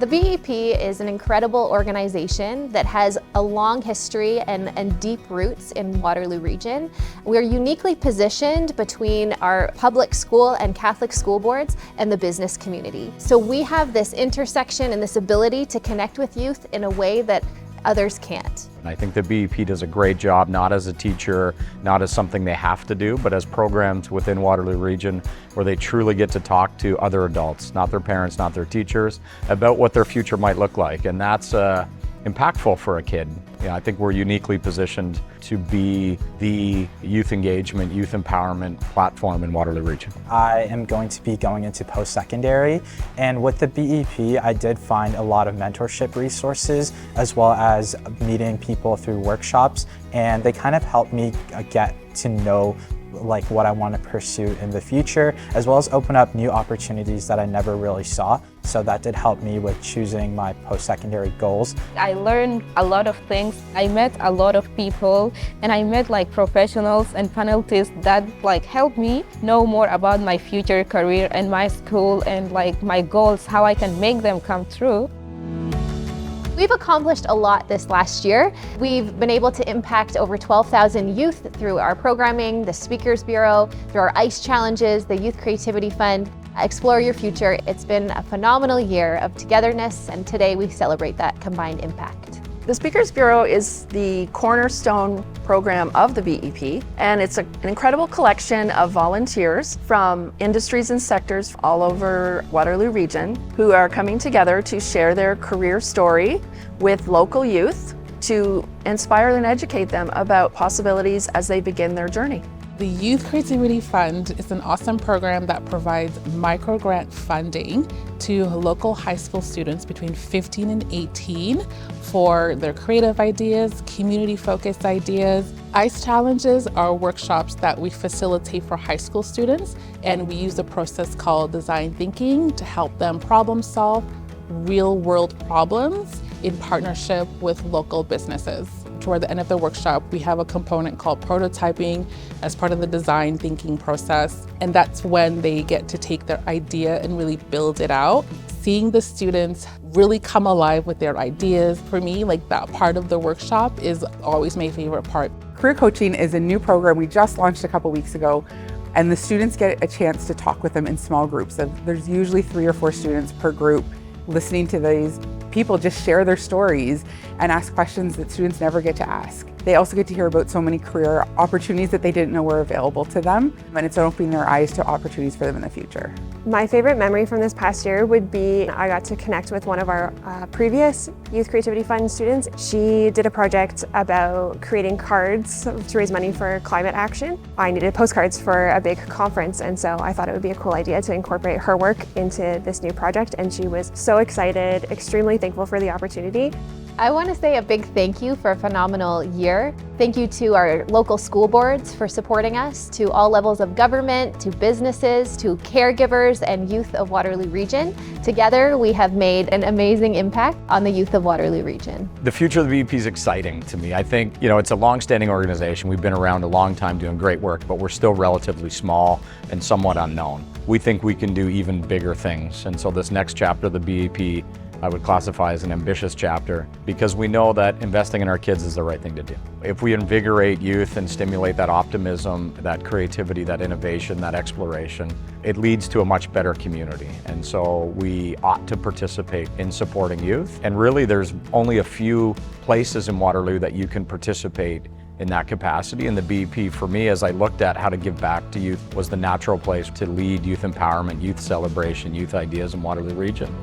The BEP is an incredible organization that has a long history and deep roots in Waterloo Region. We're uniquely positioned between our public school and Catholic school boards and the business community. So we have this intersection and this ability to connect with youth in a way that others can't. I think the BEP does a great job, not as a teacher, not as something they have to do, but as programs within Waterloo Region where they truly get to talk to other adults, not their parents, not their teachers, about what their future might look like. And that's impactful for a kid. I think we're uniquely positioned to be the youth engagement, youth empowerment platform in Waterloo Region. I am going to be going into post-secondary, and with the BEP I did find a lot of mentorship resources as well as meeting people through workshops, and they kind of helped me get to know what I want to pursue in the future, as well as open up new opportunities that I never really saw. So that did help me with choosing my post-secondary goals. I learned a lot of things. I met a lot of people, and I met professionals and panelists that helped me know more about my future career and my school and my goals, how I can make them come true. We've accomplished a lot this last year. We've been able to impact over 12,000 youth through our programming, the Speakers Bureau, through our ICE challenges, the Youth Creativity Fund. Explore your future. It's been a phenomenal year of togetherness, and today we celebrate that combined impact. The Speakers Bureau is the cornerstone program of the BEP, and it's an incredible collection of volunteers from industries and sectors all over Waterloo Region who are coming together to share their career story with local youth to inspire and educate them about possibilities as they begin their journey. The Youth Creativity Fund is an awesome program that provides micro-grant funding to local high school students between 15 and 18 for their creative ideas, community-focused ideas. ICE challenges are workshops that we facilitate for high school students, and we use a process called design thinking to help them problem solve real-world problems in partnership with local businesses. Toward the end of the workshop, we have a component called prototyping as part of the design thinking process. And that's when they get to take their idea and really build it out. Seeing the students really come alive with their ideas, for me, that part of the workshop is always my favorite part. Career coaching is a new program we just launched a couple weeks ago, and the students get a chance to talk with them in small groups. There's usually 3 or 4 students per group, listening to these people just share their stories and ask questions that students never get to ask. They also get to hear about so many career opportunities that they didn't know were available to them, and it's opening their eyes to opportunities for them in the future. My favorite memory from this past year would be I got to connect with one of our previous Youth Creativity Fund students. She did a project about creating cards to raise money for climate action. I needed postcards for a big conference, and so I thought it would be a cool idea to incorporate her work into this new project, and she was so excited, extremely thankful for the opportunity. I want to say a big thank you for a phenomenal year. Thank you to our local school boards for supporting us, to all levels of government, to businesses, to caregivers and youth of Waterloo Region. Together, we have made an amazing impact on the youth of Waterloo Region. The future of the BEP is exciting to me. I think, it's a long-standing organization. We've been around a long time doing great work, but we're still relatively small and somewhat unknown. We think we can do even bigger things. And so this next chapter of the BEP I would classify as an ambitious chapter, because we know that investing in our kids is the right thing to do. If we invigorate youth and stimulate that optimism, that creativity, that innovation, that exploration, it leads to a much better community. And so we ought to participate in supporting youth. And really there's only a few places in Waterloo that you can participate in that capacity. And the BEP, for me, as I looked at how to give back to youth, was the natural place to lead youth empowerment, youth celebration, youth ideas in Waterloo Region.